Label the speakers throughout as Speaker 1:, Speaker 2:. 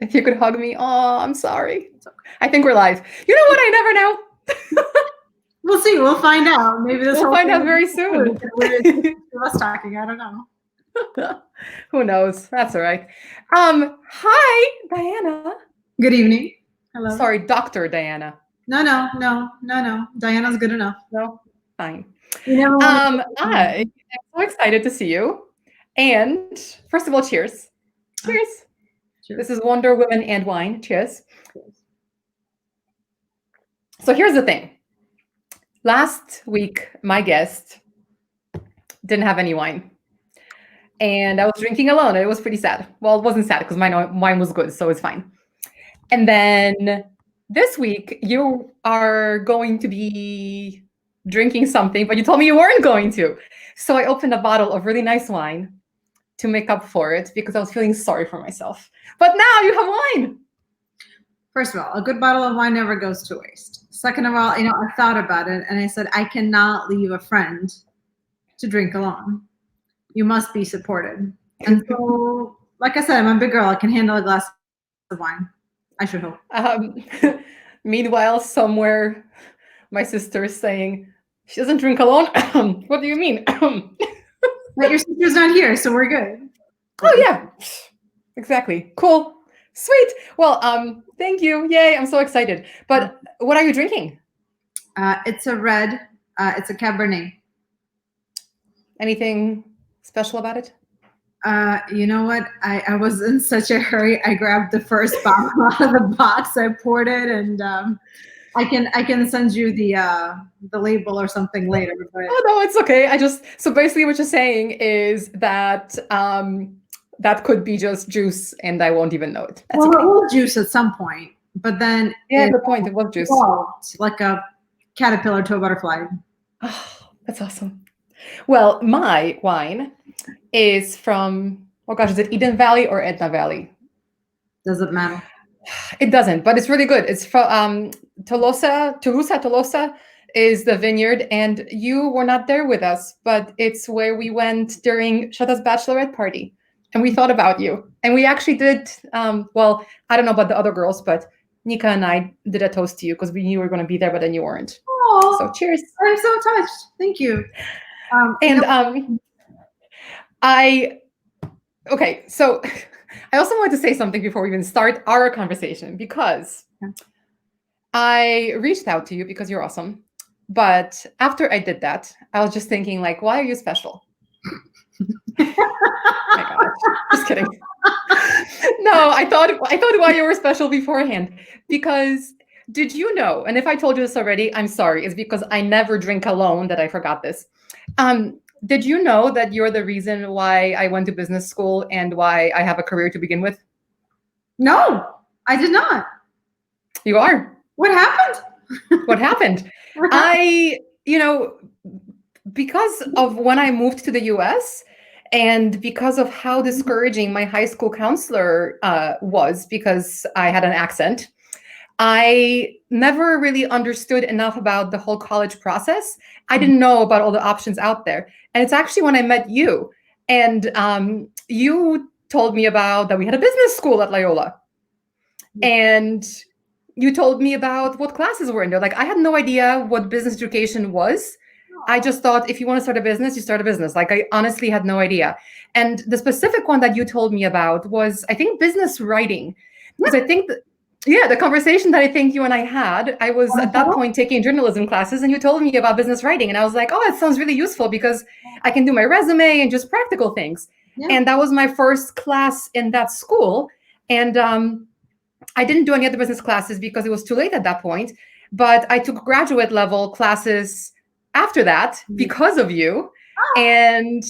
Speaker 1: If you could hug me. Oh, I'm sorry. I think we're live. You know what? I never know.
Speaker 2: We'll see. We'll find out. Maybe this
Speaker 1: We'll
Speaker 2: whole
Speaker 1: find
Speaker 2: thing
Speaker 1: out very
Speaker 2: is
Speaker 1: soon.
Speaker 2: weird. Us talking. I don't know.
Speaker 1: Who knows? That's all right. Hi, Diana.
Speaker 2: Good evening. Hello.
Speaker 1: Sorry, Dr. Diana.
Speaker 2: No. Diana's good enough.
Speaker 1: No? Fine.
Speaker 2: You never want
Speaker 1: I am so excited to see you. And first of all, cheers. Cheers. This is Wonder Women and Wine. Cheers. So here's the thing. Last week, my guest didn't have any wine. And I was drinking alone. It was pretty sad. Well, it wasn't sad because my wine was good, so it's fine. And then this week, you are going to be drinking something, but you told me you weren't going to. So I opened a bottle of really nice wine to make up for it because I was feeling sorry for myself. But now you have wine.
Speaker 2: First of all, a good bottle of wine never goes to waste. Second of all, I thought about it and I said, I cannot leave a friend to drink alone. You must be supported. And so, like I said, I'm a big girl. I can handle a glass of wine. I should hope.
Speaker 1: Meanwhile, somewhere, my sister is saying, she doesn't drink alone. What do you mean?
Speaker 2: But your sister's not here, so we're good.
Speaker 1: Oh, yeah. Exactly. Cool. Sweet. Well, thank you. Yay. I'm so excited. But what are you drinking?
Speaker 2: It's a red. It's a Cabernet.
Speaker 1: Anything special about it?
Speaker 2: You know what? I was in such a hurry. I grabbed the first bottle out of the box. I poured it, and I can send you the label or something later. But...
Speaker 1: Oh no, it's okay. So basically what you're saying is that that could be just juice, and I won't even know it.
Speaker 2: That's okay. It was juice at some point, but then
Speaker 1: the point it was juice.
Speaker 2: Like a caterpillar to a butterfly.
Speaker 1: Oh, that's awesome. Well, my wine is from, oh gosh, is it Eden Valley or Etna Valley?
Speaker 2: Doesn't matter.
Speaker 1: It doesn't, but it's really good. It's from Tolosa is the vineyard, and you were not there with us, but it's where we went during Shada's bachelorette party, and we thought about you. And we actually did, well, I don't know about the other girls, but Nika and I did a toast to you because we knew you were going to be there, but then you weren't.
Speaker 2: Oh,
Speaker 1: so cheers.
Speaker 2: I'm so touched. Thank you.
Speaker 1: Okay, so I also wanted to say something before we even start our conversation, because I reached out to you because you're awesome. But after I did that, I was just thinking, like, why are you special? My gosh, just kidding. No, I thought why you were special beforehand, because did you know, and if I told you this already, I'm sorry, it's because I never drink alone that I forgot this. Did you know that you're the reason why I went to business school and why I have a career to begin with?
Speaker 2: No, I did not.
Speaker 1: You are.
Speaker 2: What happened?
Speaker 1: What happened? Because of when I moved to the US and because of how discouraging my high school counselor was because I had an accent, I never really understood enough about the whole college process. I didn't know about all the options out there. And it's actually when I met you, and you told me about that we had a business school at Loyola. And you told me about what classes were in there. Like, I had no idea what business education was. I just thought if you want to start a business, you start a business. Like, I honestly had no idea. And the specific one that you told me about was, I think, business writing. Because I think the conversation that I think you and I had, I was at that point taking journalism classes, and you told me about business writing. And I was like, oh, that sounds really useful because I can do my resume and just practical things. Yeah. And that was my first class in that school. And I didn't do any other business classes because it was too late at that point. But I took graduate level classes after that because of you. And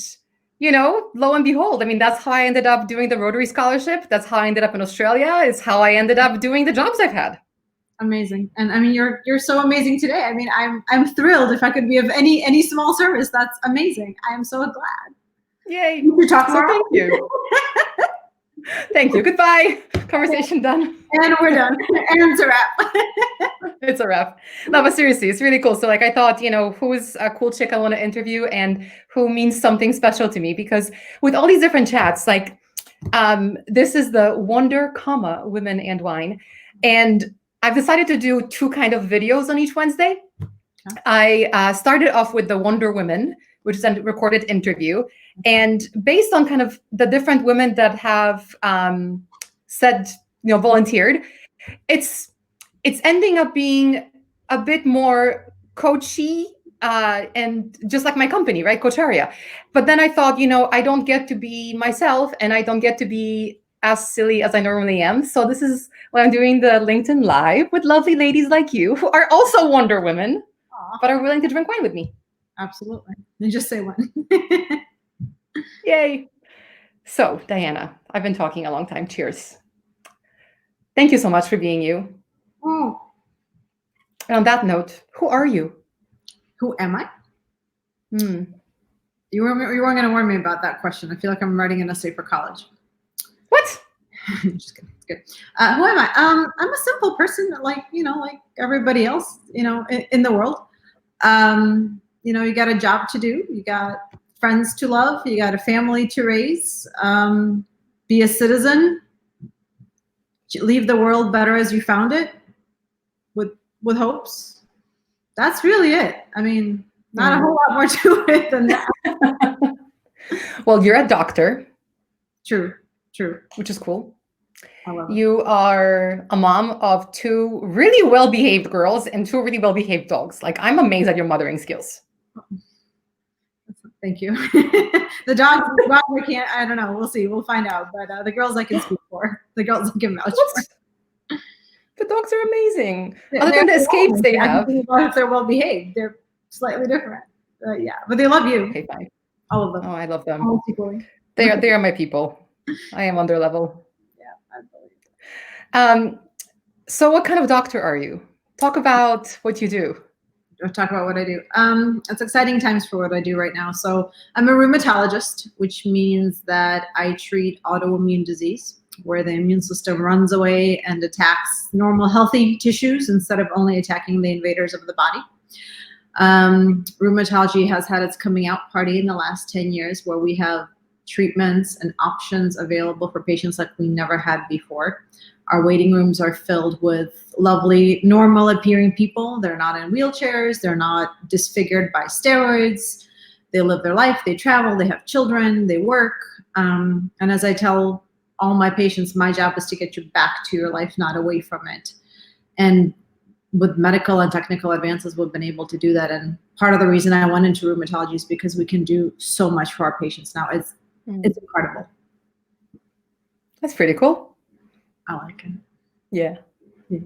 Speaker 1: lo and behold, I mean, that's how I ended up doing the Rotary Scholarship. That's how I ended up in Australia. It's how I ended up doing the jobs I've had.
Speaker 2: Amazing. And I mean, you're so amazing today. I mean, I'm thrilled. If I could be of any small service, that's amazing. I am so glad.
Speaker 1: Yay.
Speaker 2: You talk more.
Speaker 1: Thank you. Thank you. Goodbye. Conversation done.
Speaker 2: And we're done. And it's a wrap.
Speaker 1: It's a wrap. No, but seriously, it's really cool. So like, I thought, who's a cool chick I want to interview and who means something special to me, because with all these different chats, like This is the Wonder, Women and Wine. And I've decided to do two kind of videos on each Wednesday. I started off with the Wonder Women, which is a recorded interview. And based on kind of the different women that have said, volunteered, it's ending up being a bit more coachy and just like my company, right? Coacharia. But then I thought, I don't get to be myself and I don't get to be as silly as I normally am. So this is why I'm doing the LinkedIn Live with lovely ladies like you who are also Wonder Women, but are willing to drink wine with me.
Speaker 2: Absolutely. And just say one.
Speaker 1: Yay. So, Diana, I've been talking a long time. Cheers. Thank you so much for being you.
Speaker 2: Oh.
Speaker 1: And on that note, who are you?
Speaker 2: Who am I? You weren't going to warn me about that question. I feel like I'm writing an essay for college.
Speaker 1: What?
Speaker 2: Just kidding. It's good. Who am I? I'm a simple person, like everybody else, in the world. You got a job to do. You got friends to love. You got a family to raise. Be a citizen. Leave the world better as you found it, with hopes. That's really it. I mean, not a whole lot more to it than that.
Speaker 1: Well, you're a doctor.
Speaker 2: True.
Speaker 1: Which is cool.
Speaker 2: I love it.
Speaker 1: You are a mom of two really well-behaved girls and two really well-behaved dogs. Like, I'm amazed at your mothering skills.
Speaker 2: Thank you. The dogs, we can't, I don't know. We'll see. We'll find out. But the girls I can speak for. The girls I can vouch for.
Speaker 1: The dogs are amazing. Other than the escapes they have.
Speaker 2: If they're well behaved, they're slightly different. Yeah, but they love you.
Speaker 1: Okay, fine.
Speaker 2: All of them.
Speaker 1: Oh, I love them.
Speaker 2: All equally.
Speaker 1: They are my people. I am on their level.
Speaker 2: Yeah, I believe.
Speaker 1: So what kind of doctor are you? Talk about what you do.
Speaker 2: Talk about what I do. It's exciting times for what I do right now. So I'm a rheumatologist, which means that I treat autoimmune disease, where the immune system runs away and attacks normal healthy tissues instead of only attacking the invaders of the body. Rheumatology has had its coming out party in the last 10 years, where we have treatments and options available for patients like we never had before. Our waiting rooms are filled with lovely, normal appearing people. They're not in wheelchairs. They're not disfigured by steroids. They live their life. They travel. They have children. They work. And as I tell all my patients, my job is to get you back to your life, not away from it. And with medical and technical advances, we've been able to do that. And part of the reason I went into rheumatology is because we can do so much for our patients now. It's incredible.
Speaker 1: That's pretty cool.
Speaker 2: I like it.
Speaker 1: Yeah.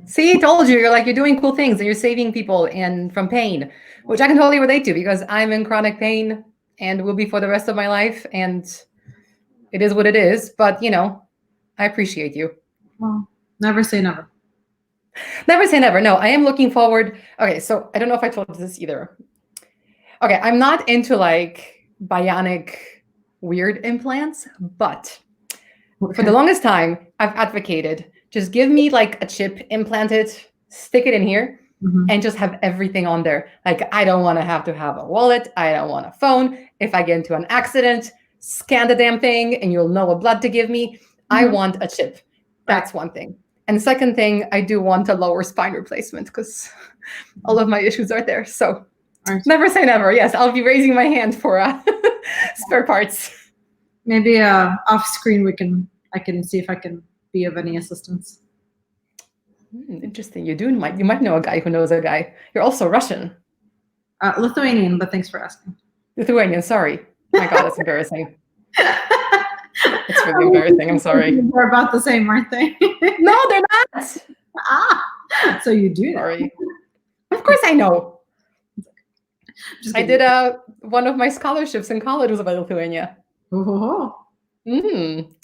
Speaker 1: See, I told you, you're doing cool things and you're saving people from pain, which I can totally relate to because I'm in chronic pain and will be for the rest of my life. And it is what it is. But, I appreciate you.
Speaker 2: Well, never say never.
Speaker 1: Never say never. No, I am looking forward. Okay, so I don't know if I told you this either. Okay, I'm not into bionic weird implants, but for the longest time, I've advocated just give me a chip implanted, stick it in here, and just have everything on there. I don't want to have a wallet. I don't want a phone. If I get into an accident, scan the damn thing and you'll know what blood to give me. I want a chip. That's one thing. And the second thing, I do want a lower spine replacement because all of my issues are there. So never say never. Yes, I'll be raising my hand for spare parts.
Speaker 2: Maybe off screen I can see if I can be of any assistance.
Speaker 1: Interesting. You might know a guy who knows a guy. You're also Russian.
Speaker 2: Lithuanian, but thanks for asking.
Speaker 1: Lithuanian, sorry. My God, that's embarrassing. It's really embarrassing. I'm sorry.
Speaker 2: They're about the same, aren't they?
Speaker 1: No, they're not.
Speaker 2: So you do know.
Speaker 1: Sorry. Of course I know. I did one of my scholarships in college was about Lithuania.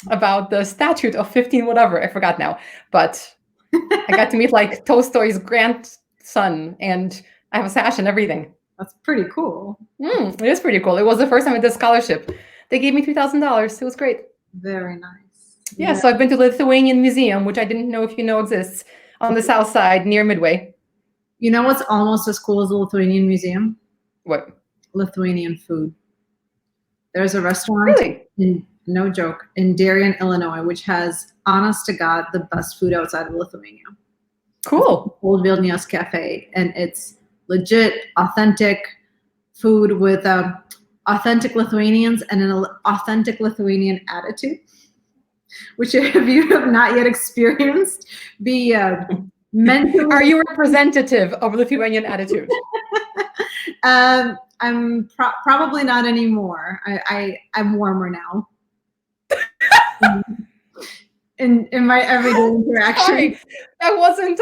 Speaker 1: About the statute of 15 whatever. I forgot now. But I got to meet Tolstoy's grandson and I have a sash and everything.
Speaker 2: That's pretty cool.
Speaker 1: It is pretty cool. It was the first time I did scholarship. They gave me $3,000. It was great.
Speaker 2: Very nice.
Speaker 1: Yeah, so I've been to the Lithuanian Museum, which I didn't know if you know exists, on the south side near Midway.
Speaker 2: You know what's almost as cool as the Lithuanian Museum?
Speaker 1: What?
Speaker 2: Lithuanian food. There's a restaurant in no joke, in Darien, Illinois, which has, honest to God, the best food outside of Lithuania.
Speaker 1: Cool.
Speaker 2: Old Vilnius Cafe, and it's legit, authentic food with authentic Lithuanians and an authentic Lithuanian attitude, which if you have not yet experienced, be mentally.
Speaker 1: Are you representative of Lithuanian attitude?
Speaker 2: I'm probably not anymore. I'm warmer now. in my everyday interaction.
Speaker 1: Sorry, that wasn't.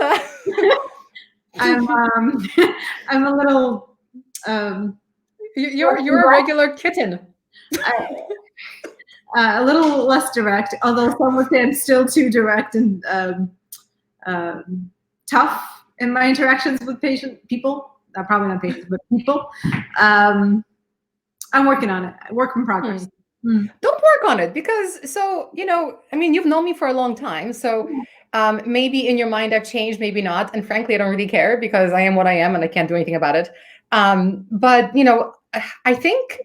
Speaker 2: I'm a little.
Speaker 1: You're a regular kitten.
Speaker 2: A little less direct, although some would say I'm still too direct and tough in my interactions with people. Probably not patients, but people. I'm working on it. Work in progress.
Speaker 1: Don't work on it because I mean, you've known me for a long time. So maybe in your mind I've changed, maybe not. And frankly, I don't really care because I am what I am and I can't do anything about it. But I think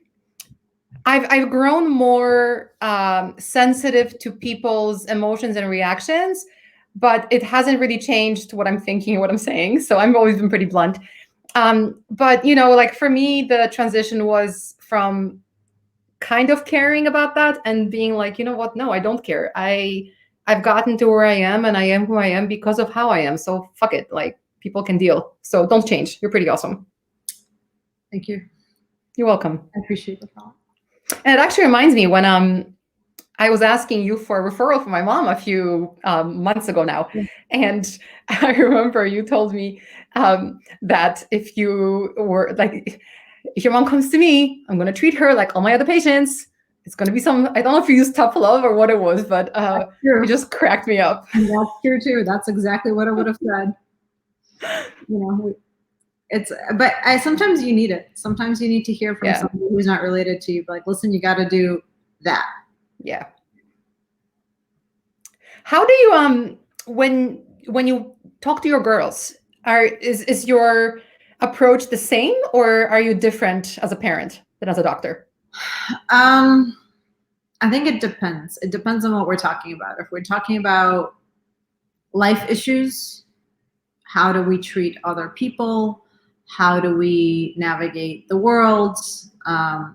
Speaker 1: I've grown more sensitive to people's emotions and reactions, but it hasn't really changed what I'm thinking or what I'm saying. So I've always been pretty blunt. But like for me, the transition was from kind of caring about that and being like, you know what? No, I don't care. I've gotten to where I am and I am who I am because of how I am. So fuck it. Like people can deal. So don't change. You're pretty awesome.
Speaker 2: Thank you.
Speaker 1: You're welcome.
Speaker 2: I appreciate the thought.
Speaker 1: And it actually reminds me when I was asking you for a referral from my mom a few months ago now. Yeah. And I remember you told me that if you were like, if your mom comes to me, I'm going to treat her like all my other patients. It's going to be some, I don't know if you used tough love or what it was, but it just cracked me up.
Speaker 2: And that's true too. That's exactly what I would have said. But sometimes you need it. Sometimes you need to hear from somebody who's not related to you. Like, listen, you got to do that.
Speaker 1: Yeah. How do you when you talk to your girls, is your approach the same or are you different as a parent than as a doctor?
Speaker 2: I think it depends. It depends on what we're talking about. If we're talking about life issues, how do we treat other people? How do we navigate the world?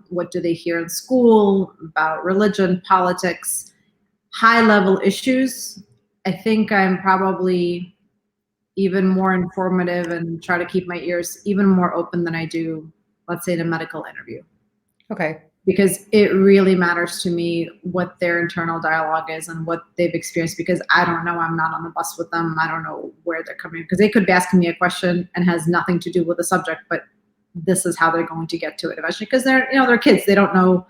Speaker 2: What do they hear in school about religion, politics, high-level issues? I think I'm probably even more informative and try to keep my ears even more open than I do, let's say, in a medical interview.
Speaker 1: Okay.
Speaker 2: Because it really matters to me what their internal dialogue is and what they've experienced, because I don't know. I'm not on the bus with them. I don't know where they're coming, because they could be asking me a question and has nothing to do with the subject, but this is how they're going to get to it eventually, because they're kids. They don't know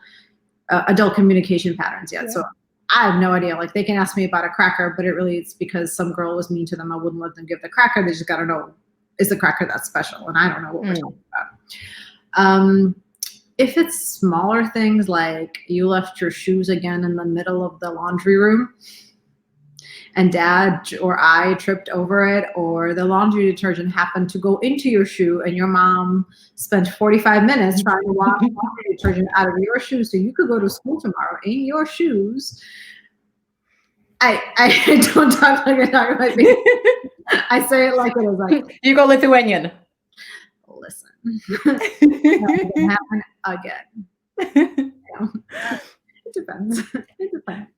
Speaker 2: adult communication patterns yet. Yeah. So I have no idea. Like, they can ask me about a cracker, but it's because some girl was mean to them. I wouldn't let them give the cracker. They just got to know, is the cracker that special? And I don't know what we're talking about. If it's smaller things like you left your shoes again in the middle of the laundry room and dad or I tripped over it, or the laundry detergent happened to go into your shoe and your mom spent 45 minutes trying to wash laundry detergent out of your shoes so you could go to school tomorrow in your shoes. I don't talk like I talk about me. I say it like it is. Like,
Speaker 1: you go Lithuanian.
Speaker 2: Listen. That can happen again. It depends. It depends.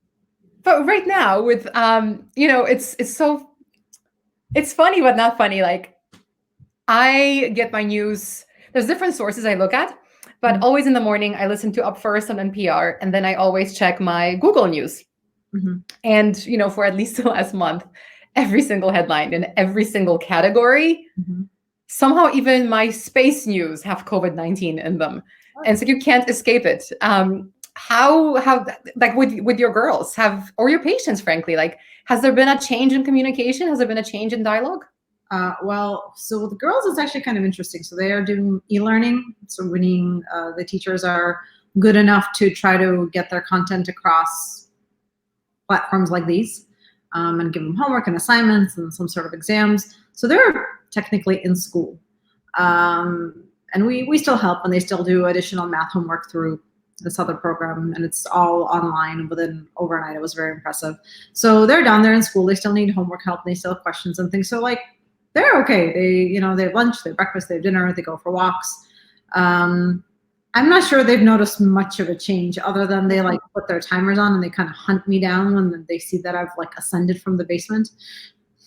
Speaker 1: But right now with it's funny but not funny. Like, I get my news, there's different sources I look at, but always in the morning I listen to Up First on NPR, and then I always check my Google News. And for at least the last month, every single headline in every single category, somehow even my space news have COVID-19 in them. And so you can't escape it. How like with your girls or your patients, frankly, like, has there been a change in communication? Has there been a change in dialogue?
Speaker 2: Well, so with the girls, it's actually kind of interesting. So they are doing e-learning. So meaning the teachers are good enough to try to get their content across platforms like these, and give them homework and assignments and some sort of exams. So they're technically in school. And we still help, and they still do additional math homework through this other program, and it's all online within overnight. It was very impressive. So they're down there in school. They still need homework help. They still have questions and things. So like they're okay. They have lunch, they have breakfast, they have dinner, they go for walks. I'm not sure they've noticed much of a change other than they like put their timers on and they kind of hunt me down when they see that I've like ascended from the basement.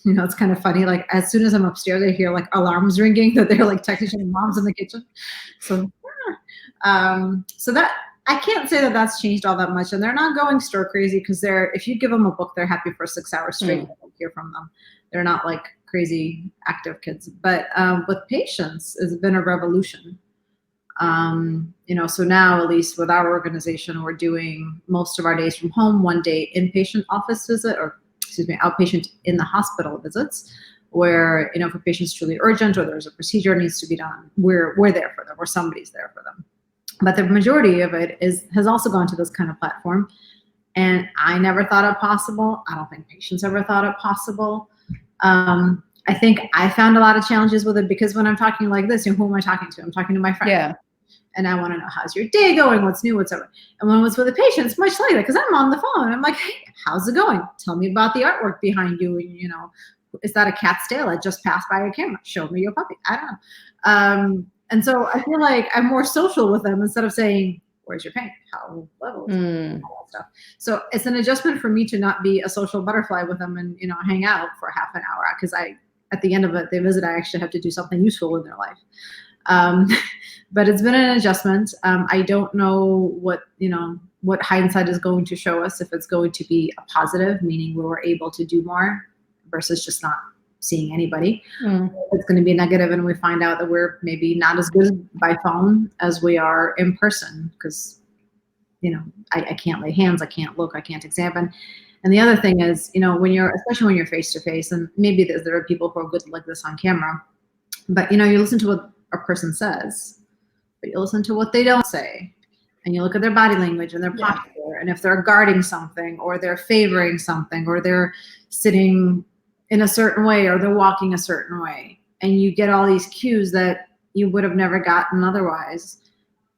Speaker 2: It's kind of funny. Like as soon as I'm upstairs, I hear like alarms ringing that they're like technician mom's in the kitchen. So, so that I can't say that that's changed all that much, and they're not going stir crazy because if you give them a book, they're happy for 6 hours straight. I don't hear from them. They're not like crazy active kids, but with patients, it's been a revolution. So now at least with our organization, we're doing most of our days from home, 1 day inpatient office visit, or outpatient in the hospital visits, where, if a patient's truly urgent or there's a procedure needs to be done, we're there for them, or somebody's there for them. But the majority of it has also gone to this kind of platform. And I never thought it possible. I don't think patients ever thought it possible. I think I found a lot of challenges with it because when I'm talking like this, who am I talking to? I'm talking to my friend.
Speaker 1: Yeah.
Speaker 2: And I want to know, how's your day going? What's new? Whatever. And when it was with the patients, much like that, because I'm on the phone. I'm like, hey, how's it going? Tell me about the artwork behind you. And, is that a cat's tail? I just passed by a camera. Show me your puppy. I don't know. And so I feel like I'm more social with them instead of saying, where's your pain? How level? All that stuff. So it's an adjustment for me to not be a social butterfly with them and, hang out for half an hour. Because at the end of it, they visit, I actually have to do something useful in their life. But it's been an adjustment. I don't know what hindsight is going to show us, if it's going to be a positive, meaning we were able to do more versus just not seeing anybody. It's going to be negative and we find out that we're maybe not as good by phone as we are in person because, I can't lay hands, I can't look, I can't examine. And the other thing is, especially when you're face to face, and maybe there are people who are good like this on camera, but you listen to what a person says, but you listen to what they don't say, and you look at their body language and their posture, and if they're guarding something or they're favoring something or they're sitting in a certain way or they're walking a certain way, and you get all these cues that you would have never gotten otherwise,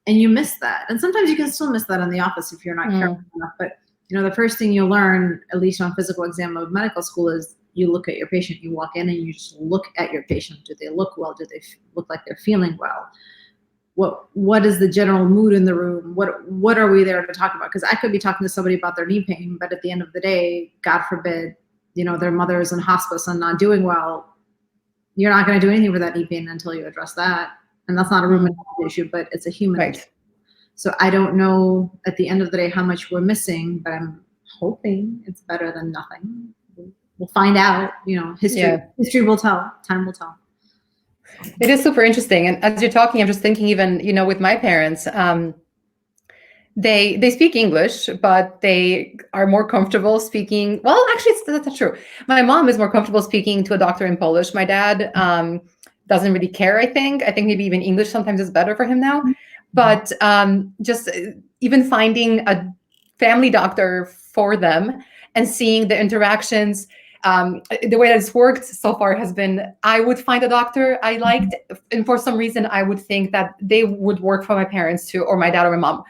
Speaker 2: and you miss that. And sometimes you can still miss that in the office if you're not careful enough. But the first thing you learn, at least on physical exam of medical school, is you look at your patient. You walk in and you just look at your patient. Do they look well? Do they look like they're feeling well? What is the general mood in the room? What are we there to talk about? Because I could be talking to somebody about their knee pain, but at the end of the day, God forbid, their mother is in hospice and not doing well. You're not going to do anything for that knee pain until you address that. And that's not a rheumatology issue, but it's a human issue. So I don't know at the end of the day how much we're missing, but I'm hoping it's better than nothing. We'll find out. History will tell. Time will tell.
Speaker 1: It is super interesting. And as you're talking, I'm just thinking even, with my parents, they speak English, but they are more comfortable speaking. Well, actually, that's not true. My mom is more comfortable speaking to a doctor in Polish. My dad doesn't really care, I think. I think maybe even English sometimes is better for him now. But just even finding a family doctor for them and seeing the interactions, the way that it's worked so far has been, I would find a doctor I liked, and for some reason I would think that they would work for my parents too, or my dad or my mom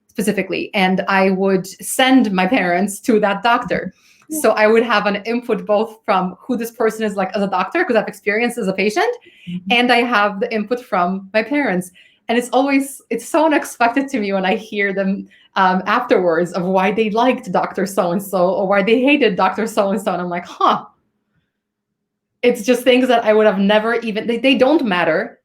Speaker 1: specifically, and I would send my parents to that doctor. So I would have an input both from who this person is like as a doctor, because I've experienced as a patient, and I have the input from my parents. And it's so unexpected to me when I hear them afterwards of why they liked Dr. So-and-so or why they hated Dr. So-and-so. And I'm like, it's just things that I would have never even, they don't matter.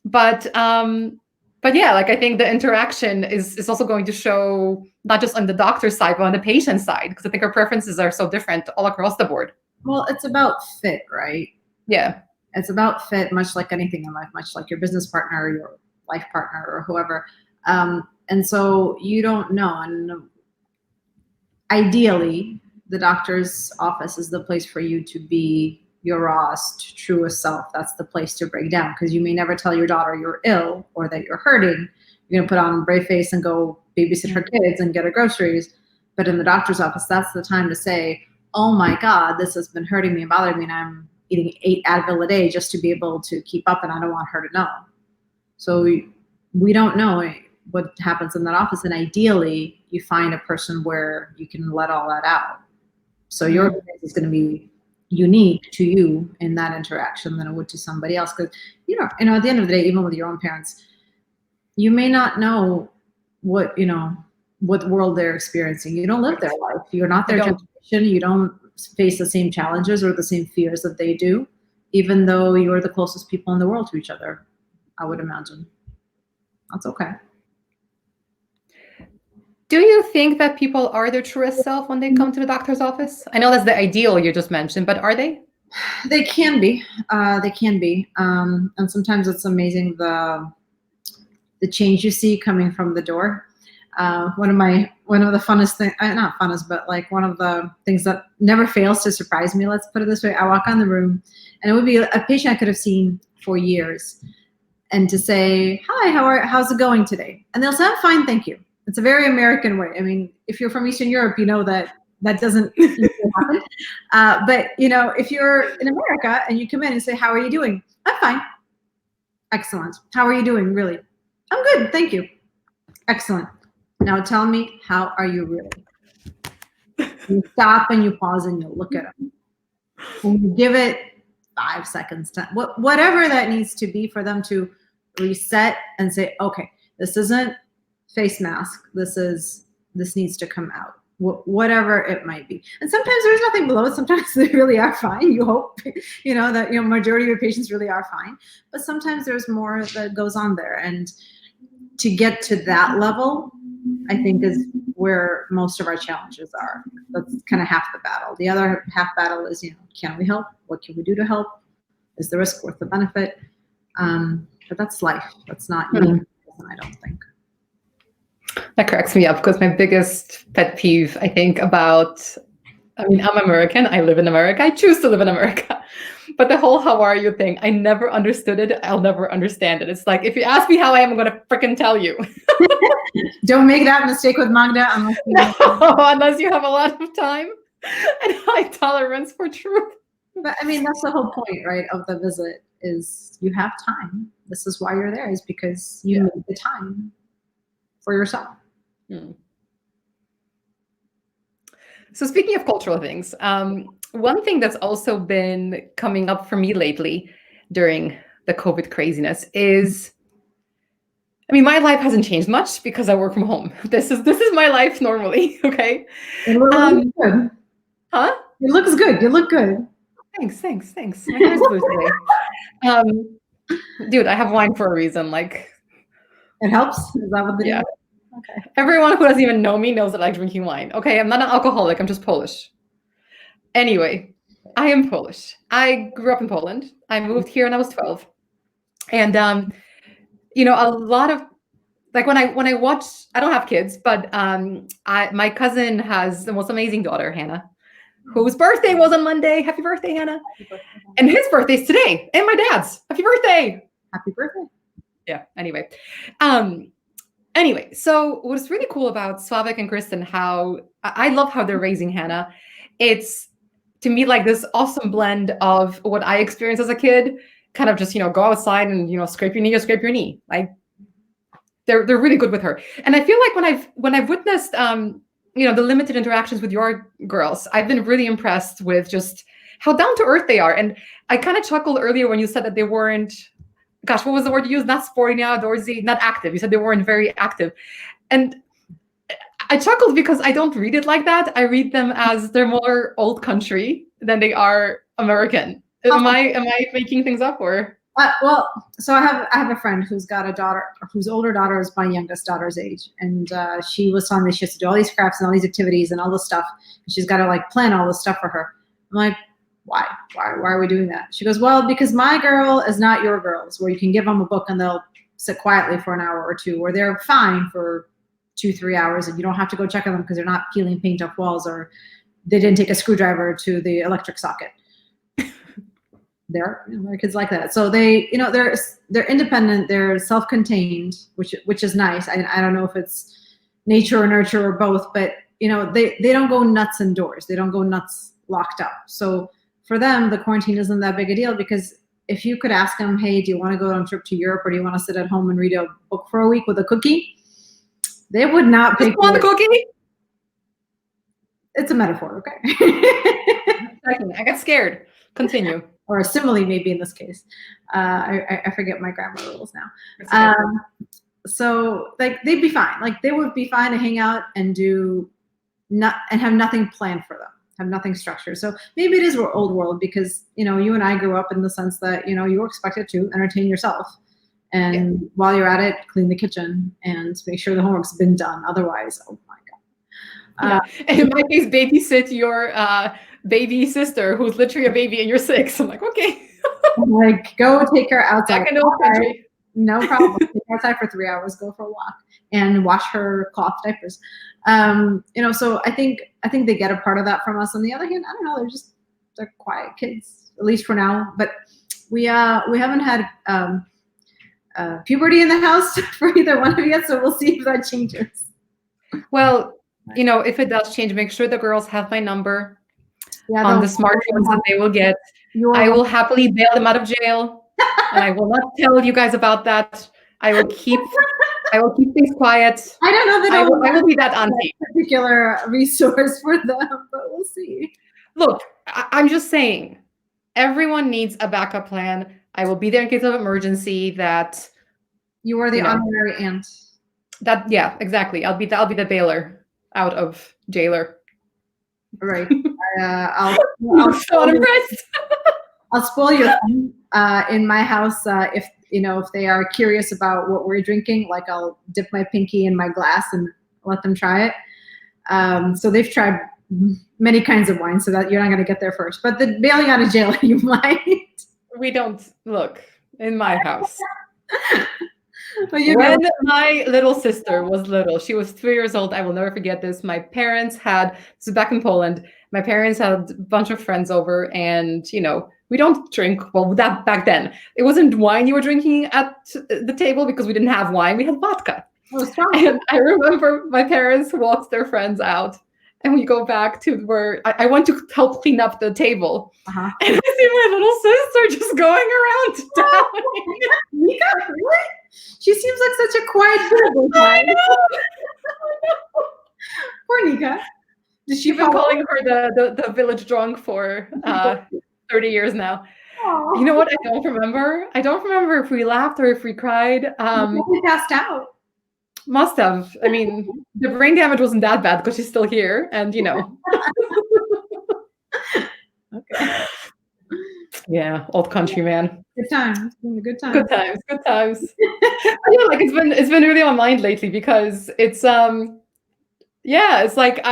Speaker 1: But yeah, like I think the interaction is also going to show not just on the doctor's side, but on the patient side, because I think our preferences are so different all across the board.
Speaker 2: Well, it's about fit, right?
Speaker 1: Yeah.
Speaker 2: It's about fit, much like anything in life, much like your business partner or your life partner or whoever. And so you don't know. And ideally, the doctor's office is the place for you to be your rawest, truest self. That's the place to break down, because you may never tell your daughter you're ill or that you're hurting. You're going to put on a brave face and go babysit her kids and get her groceries. But in the doctor's office, that's the time to say, oh my God, this has been hurting me and bothering me, and I'm eating 8 Advil a day just to be able to keep up, and I don't want her to know. So we don't know. what happens in that office. And ideally, you find a person where you can let all that out. So your experience is going to be unique to you in that interaction than it would to somebody else. Because at the end of the day, even with your own parents, you may not know what world they're experiencing. You don't live their life. You're not their generation. You don't face the same challenges or the same fears that they do, even though you're the closest people in the world to each other, I would imagine. That's okay.
Speaker 1: Do you think that people are their truest self when they come to the doctor's office? I know that's the ideal you just mentioned, but are they?
Speaker 2: They can be. They can be. And sometimes it's amazing the change you see coming from the door. One of the funnest things, not funnest, but like one of the things that never fails to surprise me, let's put it this way. I walk on the room and it would be a patient I could have seen for years, and to say, hi, how's it going today? And they'll say, I'm fine, thank you. It's a very American way. I mean, if you're from Eastern Europe, you know that doesn't happen. But if you're in America and you come in and say, how are you doing? I'm fine. Excellent. How are you doing, really? I'm good, thank you. Excellent. Now tell me, how are you really? You stop and you pause and you look at them. And you give it 5 seconds, whatever that needs to be for them to reset and say, okay, this isn't face mask. This needs to come out. Whatever it might be. And sometimes there's nothing below it. Sometimes they really are fine. You hope, that majority of your patients really are fine. But sometimes there's more that goes on there. And to get to that level, I think is where most of our challenges are. That's kind of half the battle. The other half battle is, can we help? What can we do to help? Is the risk worth the benefit? But that's life. That's not unique, I don't think.
Speaker 1: That cracks me up because my biggest pet peeve, I think, I'm American. I live in America. I choose to live in America. But the whole how are you thing, I never understood it. I'll never understand it. It's like, if you ask me how I am, I'm going to freaking tell you.
Speaker 2: Don't make that mistake with Magda
Speaker 1: unless you have a lot of time and high tolerance for truth.
Speaker 2: But I mean, that's the whole point, right, of the visit is you have time. This is why you're there, is because you need the time for yourself.
Speaker 1: So speaking of cultural things, one thing that's also been coming up for me lately during the COVID craziness is, my life hasn't changed much because I work from home. This is my life normally, okay?
Speaker 2: It looks good.
Speaker 1: Huh?
Speaker 2: It looks good. You look good.
Speaker 1: Thanks. My hair's blue today. Dude, I have wine for a reason. Like,
Speaker 2: it helps? Is that what they do?
Speaker 1: Okay. Everyone who doesn't even know me knows that I like drinking wine. Okay, I'm not an alcoholic. I'm just Polish. Anyway, I am Polish. I grew up in Poland. I moved here when I was 12. And, a lot of, like when I watch, I don't have kids, but my cousin has the most amazing daughter, Hannah, whose birthday was on Monday. Happy birthday, Hannah. Happy birthday. And his birthday's today, and my dad's. Happy birthday.
Speaker 2: Happy birthday.
Speaker 1: Yeah, anyway. So what's really cool about Slavik and Kristen, how I love how they're raising Hannah. It's, to me, like this awesome blend of what I experienced as a kid, kind of just, go outside and, scrape your knee. Like, they're really good with her. And I feel like when I've witnessed, the limited interactions with your girls, I've been really impressed with just how down to earth they are. And I kind of chuckled earlier when you said that they weren't, gosh, what was the word you used? Not sporty, not outdoorsy, not active. You said they weren't very active. And I chuckled because I don't read it like that. I read them as they're more old country than they are American. Am I making things up, or?
Speaker 2: So I have a friend who's got a daughter whose older daughter is my youngest daughter's age, and she was telling me she has to do all these crafts and all these activities and all this stuff, and she's got to plan all this stuff for her. I'm like, why are we doing that? She goes, well, because my girl is not your girls, where you can give them a book and they'll sit quietly for an hour or two, or they're fine for 2-3 hours and you don't have to go check on them because they're not peeling paint off walls, or they didn't take a screwdriver to the electric socket. There are kids like that. So they, they're independent, they're self-contained, which is nice. I don't know if it's nature or nurture or both, but they don't go nuts indoors. They don't go nuts locked up. So for them, the quarantine isn't that big a deal, because if you could ask them, hey, do you want to go on a trip to Europe, or do you want to sit at home and read a book for a week with a cookie? They would not
Speaker 1: Just
Speaker 2: pick
Speaker 1: one
Speaker 2: you.
Speaker 1: cookie?
Speaker 2: It's a metaphor, okay?
Speaker 1: I got scared. Continue.
Speaker 2: Or a simile, maybe in this case. I forget my grammar rules now.
Speaker 1: Okay.
Speaker 2: So like they'd be fine. Like they would be fine to hang out and have nothing planned for them, have nothing structured. So maybe it is old world because you and I grew up in the sense that you were expected to entertain yourself, and while you're at it, clean the kitchen and make sure the homework's been done. Otherwise, oh my god.
Speaker 1: And in my case, babysit your baby sister who's literally a baby and you're 6. I'm like, okay.
Speaker 2: Like go take her outside.
Speaker 1: Back in the old country.
Speaker 2: No problem. Take her outside for 3 hours. Go for a walk and wash her cloth diapers. So I think they get a part of that from us. On the other hand, I don't know. They're quiet kids, at least for now. But we haven't had puberty in the house for either one of you yet. So we'll see if that changes.
Speaker 1: Well, if it does change, make sure the girls have my number on the smartphones that they will get. I will happily bail them out of jail. And I will not tell you guys about that. I will keep things quiet.
Speaker 2: I don't know that
Speaker 1: I will be that auntie.
Speaker 2: Particular resource for them, but we'll see.
Speaker 1: Look, I'm just saying, everyone needs a backup plan. I will be there in case of emergency. That
Speaker 2: you are the honorary aunt.
Speaker 1: Yeah, exactly. I'll be the bailer out of jailer.
Speaker 2: Right.
Speaker 1: I'm so impressed.
Speaker 2: I'll spoil you in my house if they are curious about what we're drinking. Like I'll dip my pinky in my glass and let them try it. So they've tried many kinds of wine, so that you're not going to get there first. But the bailing out of jail, you might.
Speaker 1: We don't look in my house.
Speaker 2: When
Speaker 1: my little sister was little, she was 3 years old. I will never forget this. My parents this is back in Poland. My parents had a bunch of friends over, and we don't drink. Well, that back then it wasn't wine you were drinking at the table because we didn't have wine. We had vodka. And I remember my parents walked their friends out, and we go back to where I went to help clean up the table, and I see my little sister just going around town.
Speaker 2: Nika, really? She seems like such a quiet girl.
Speaker 1: I know.
Speaker 2: Poor Nika.
Speaker 1: She's been calling her the village drunk for 30 years now.
Speaker 2: Aww.
Speaker 1: You know what? I don't remember. I don't remember if we laughed or if we cried.
Speaker 2: We passed out.
Speaker 1: Must have. I mean, the brain damage wasn't that bad because she's still here, and
Speaker 2: Okay.
Speaker 1: Yeah, old country man.
Speaker 2: Good times. Good times.
Speaker 1: Good times. Good times. Like it's been really on my mind lately because it's it's like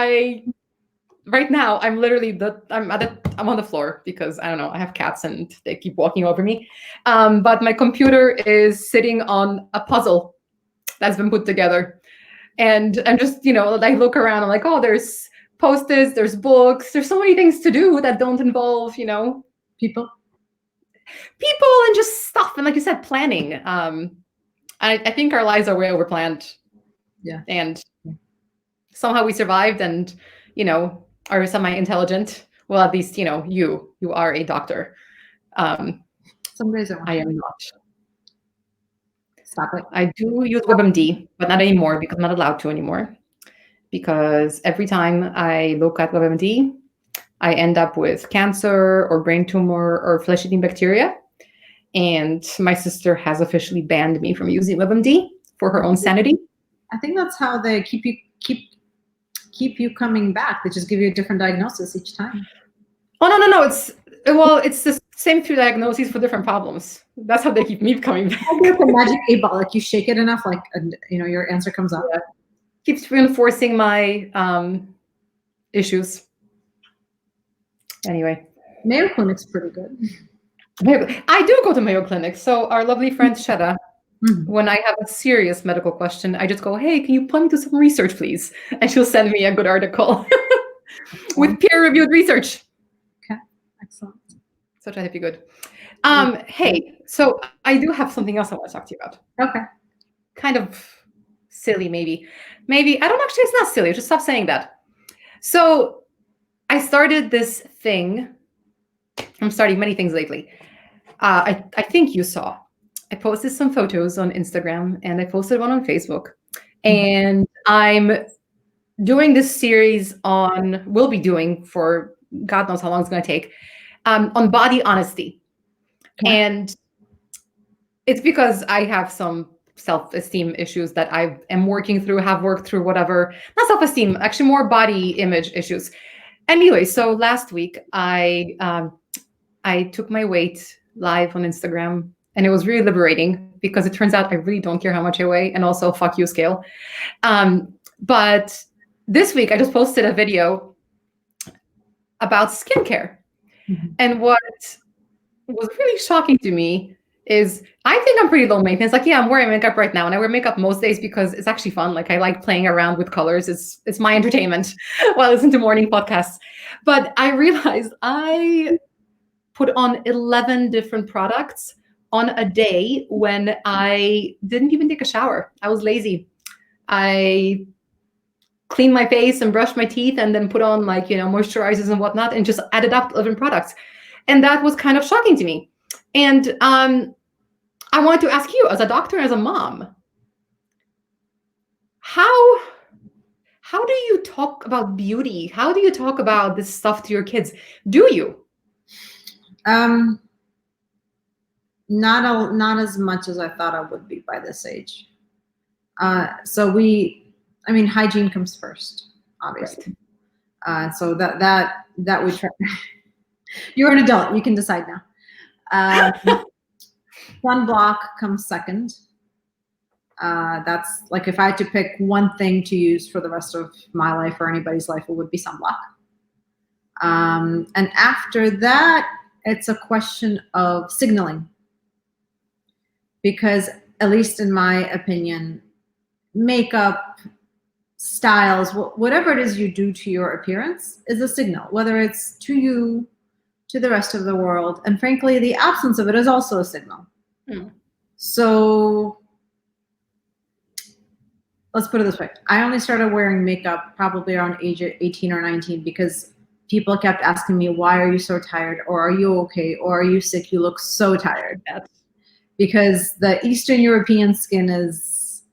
Speaker 1: right now I'm literally I'm on the floor because I don't know, I have cats and they keep walking over me. But my computer is sitting on a puzzle that's been put together. And I'm just, I look around, I'm like, oh, there's Post-its, there's books, there's so many things to do that don't involve,
Speaker 2: people
Speaker 1: and just stuff. And like you said, planning. I think our lives are way overplanned.
Speaker 2: Yeah.
Speaker 1: And somehow we survived and, are semi-intelligent. Well, at least, you are a doctor.
Speaker 2: Some days
Speaker 1: I am not.
Speaker 2: Stop it.
Speaker 1: I do use WebMD, but not anymore because I'm not allowed to anymore. Because every time I look at WebMD, I end up with cancer or brain tumor or flesh-eating bacteria. And my sister has officially banned me from using WebMD for her own sanity.
Speaker 2: I think that's how they keep you coming back. They just give you a different diagnosis each time.
Speaker 1: Oh, no. It's the same 2 diagnoses for different problems. That's how they keep me coming back.
Speaker 2: It's a magic 8-ball. Like you shake it enough, like your answer comes up.
Speaker 1: Yeah. Keeps reinforcing my issues. Anyway,
Speaker 2: Mayo Clinic's pretty good.
Speaker 1: I do go to Mayo Clinic. So our lovely friend Shada, when I have a serious medical question, I just go, hey, can you point me to some research, please? And she'll send me a good article with peer-reviewed research.
Speaker 2: Okay, excellent.
Speaker 1: So try to be good. Hey, so I do have something else I want to talk to you about.
Speaker 2: Okay.
Speaker 1: Kind of silly, maybe. I don't actually, it's not silly. Just stop saying that. So I started this thing. I'm starting many things lately. I think you saw. I posted some photos on Instagram and I posted one on Facebook. And I'm doing this series will be doing for God knows how long it's going to take, on body honesty.
Speaker 2: Okay.
Speaker 1: And it's because I have some self-esteem issues that I am working through, have worked through, whatever. Not self-esteem, actually more body image issues. Anyway, so last week I took my weight live on Instagram, and it was really liberating because it turns out I really don't care how much I weigh, and also fuck you scale. But this week I just posted a video about skincare.
Speaker 2: Mhm.
Speaker 1: And what was really shocking to me is I think I'm pretty low maintenance. Like, yeah, I'm wearing makeup right now, and I wear makeup most days because it's actually fun. Like, I like playing around with colors. It's my entertainment while I listen to morning podcasts. But I realized I put on 11 different products on a day when I didn't even take a shower. I was lazy. I cleaned my face and brushed my teeth and then put on, like, moisturizers and whatnot, and just added up 11 products. And that was kind of shocking to me. And I wanted to ask you, as a doctor, as a mom, how do you talk about beauty? How do you talk about this stuff to your kids? Do you?
Speaker 2: Not as much as I thought I would be by this age. Hygiene comes first, obviously.
Speaker 1: Right.
Speaker 2: So that we try. You're an adult. You can decide now. Sunblock comes second. That's like if I had to pick one thing to use for the rest of my life or anybody's life, it would be sunblock. And after that, it's a question of signaling. Because at least in my opinion, makeup, styles, whatever it is you do to your appearance is a signal, whether it's to you, to the rest of the world. And frankly, the absence of it is also a signal. So let's put it this way. I only started wearing makeup probably around age 18 or 19 because people kept asking me, why are you so tired? Or are you okay? Or are you sick? You look so tired. Because the Eastern European skin is,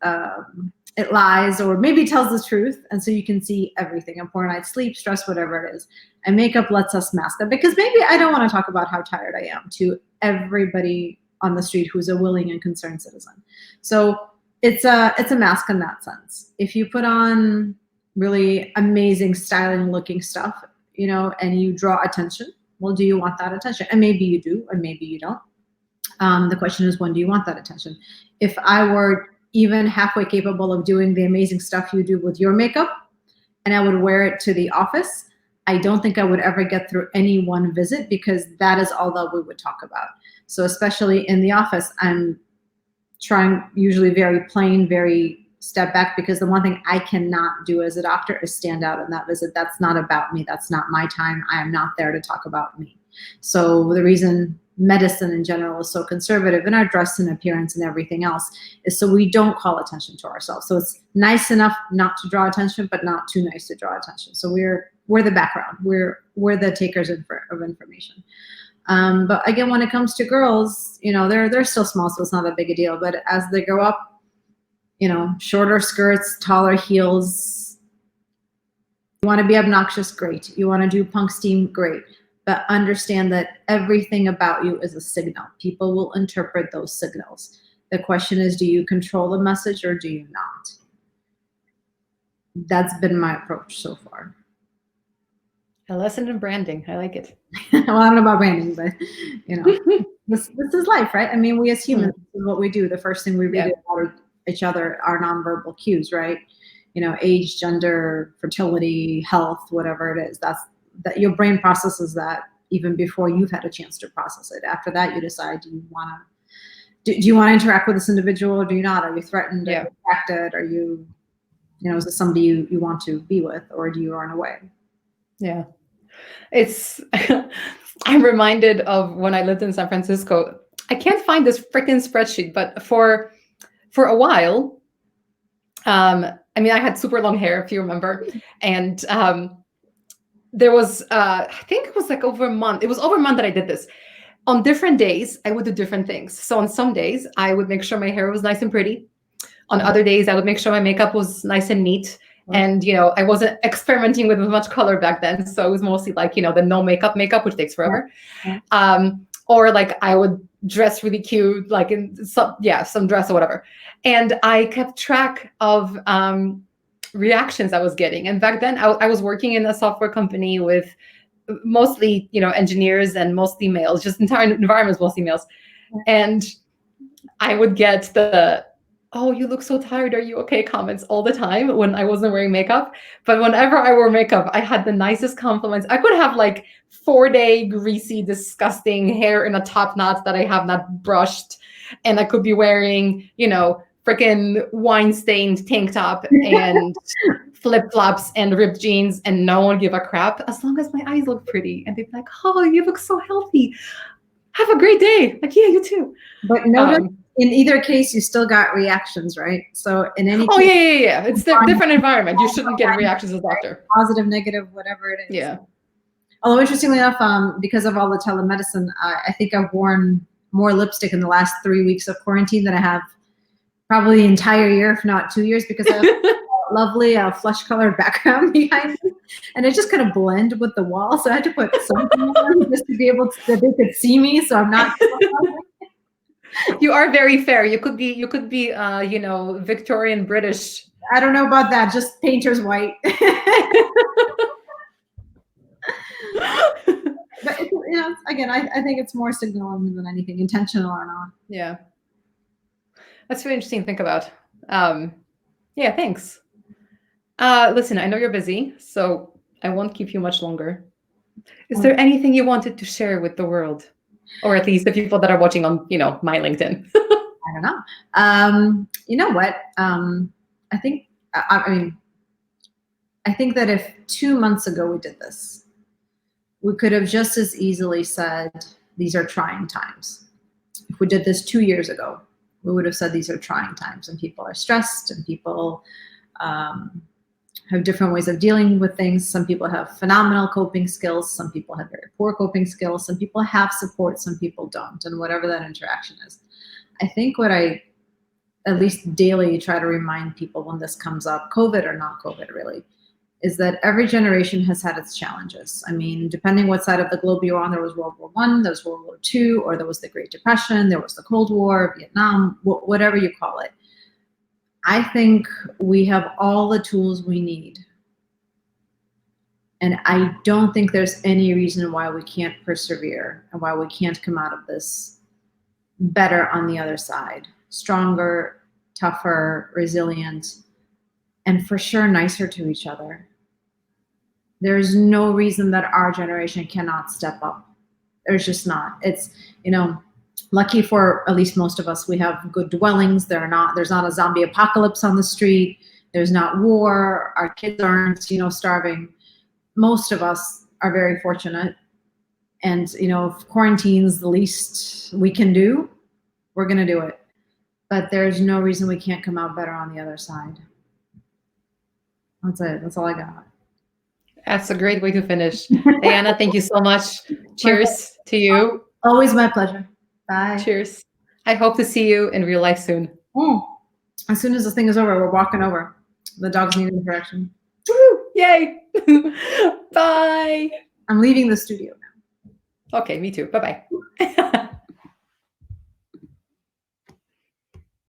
Speaker 2: it lies or maybe tells the truth. And so you can see everything, a poor night's sleep, stress, whatever it is. And makeup lets us mask that, because maybe I don't want to talk about how tired I am to everybody on the street who's a willing and concerned citizen. So it's a mask in that sense. If you put on really amazing styling looking stuff, and you draw attention, well, do you want that attention? And maybe you do, and maybe you don't. The question is, when do you want that attention? If I were even halfway capable of doing the amazing stuff you do with your makeup, and I would wear it to the office, I don't think I would ever get through any one visit, because that is all that we would talk about. So especially in the office, I'm trying usually very plain, very step back, because the one thing I cannot do as a doctor is stand out in that visit. That's not about me. That's not my time. I am not there to talk about me. So the reason medicine in general is so conservative in our dress and appearance and everything else is so we don't call attention to ourselves. So it's nice enough not to draw attention, but not too nice to draw attention. So we're the background. We're the takers of information. But again, when it comes to girls, they're still small, so it's not a big a deal. But as they grow up, shorter skirts, taller heels. You want to be obnoxious, great. You want to do punk steam, great. But understand that everything about you is a signal. People will interpret those signals. The question is, do you control the message or do you not? That's been my approach so far.
Speaker 1: A lesson in branding. I like it.
Speaker 2: Well, I don't know about branding, but this is life, right? I mean, we as humans, this is what we do. The first thing we read about each other are nonverbal cues, right? Age, gender, fertility, health, whatever it is. That your brain processes that even before you've had a chance to process it. After that, you decide, do you want to interact with this individual or do you not? Are you threatened? Are you attracted? Are you, is this somebody you want to be with, or do you run away?
Speaker 1: Yeah. It's, I'm reminded of when I lived in San Francisco. I can't find this freaking spreadsheet, but for a while, I had super long hair, if you remember. And there was, I think it was like over a month. It was over a month that I did this. On different days, I would do different things. So on some days, I would make sure my hair was nice and pretty. On other days, I would make sure my makeup was nice and neat. And, I wasn't experimenting with much color back then. So it was mostly like, the no makeup, which takes forever. Or like I would dress really cute, like in some dress or whatever. And I kept track of reactions I was getting. And back then I was working in a software company with mostly, engineers and mostly males, just entire environments, mostly males. And I would get the, "Oh, you look so tired. Are you okay?" comments all the time when I wasn't wearing makeup. But whenever I wore makeup, I had the nicest compliments. I could have like 4-day greasy, disgusting hair in a top knot that I have not brushed. And I could be wearing, freaking wine-stained tank top and flip-flops and ripped jeans, and no one give a crap as long as my eyes look pretty. And they'd be like, "Oh, you look so healthy. Have a great day." Like, "Yeah, you too."
Speaker 2: But notice in either case, you still got reactions, right? So in any
Speaker 1: Oh,
Speaker 2: case,
Speaker 1: yeah. It's a different environment. You shouldn't get reactions as a doctor.
Speaker 2: Positive, negative, whatever it is.
Speaker 1: Yeah.
Speaker 2: Although interestingly enough, because of all the telemedicine, I think I've worn more lipstick in the last 3 weeks of quarantine than I have probably the entire year, if not 2 years, because I have a lovely flesh colored background behind me, and it just kind of blend with the wall. So I had to put something on just to be able to, that they could see me. So I'm not.
Speaker 1: You are very fair. You could be, Victorian British.
Speaker 2: I don't know about that. Just painter's white. But again, I think it's more signaling than anything, intentional or not.
Speaker 1: Yeah. That's really interesting to think about. Yeah, thanks. Listen, I know you're busy, so I won't keep you much longer. Is there anything you wanted to share with the world? Or at least the people that are watching on, my LinkedIn?
Speaker 2: I don't know. You know what? I think, I think that if 2 months ago we did this, we could have just as easily said, these are trying times. If we did this 2 years ago, we would have said these are trying times and people are stressed and people have different ways of dealing with things. Some people have phenomenal coping skills. Some people have very poor coping skills. Some people have support. Some people don't. And whatever that interaction is. I think what I, at least daily, try to remind people when this comes up, COVID or not COVID really, is that every generation has had its challenges. I mean, depending what side of the globe you're on, there was World War I, there was World War II, or there was the Great Depression, there was the Cold War, Vietnam, whatever you call it. I think we have all the tools we need. And I don't think there's any reason why we can't persevere and why we can't come out of this better on the other side. Stronger, tougher, resilient, and for sure nicer to each other. There's no reason that our generation cannot step up. There's just not. It's, lucky for at least most of us, we have good dwellings. There's not a zombie apocalypse on the street. There's not war. Our kids aren't, starving. Most of us are very fortunate. And, if quarantine's the least we can do, we're going to do it. But there's no reason we can't come out better on the other side. That's it. That's all I got.
Speaker 1: That's a great way to finish. Diana, thank you so much. Cheers to you.
Speaker 2: Always my pleasure. Bye.
Speaker 1: Cheers. I hope to see you in real life soon.
Speaker 2: As soon as this thing is over, we're walking over. The dogs need interaction.
Speaker 1: Woo! Yay! Bye.
Speaker 2: I'm leaving the studio now.
Speaker 1: Okay, me too. Bye-bye.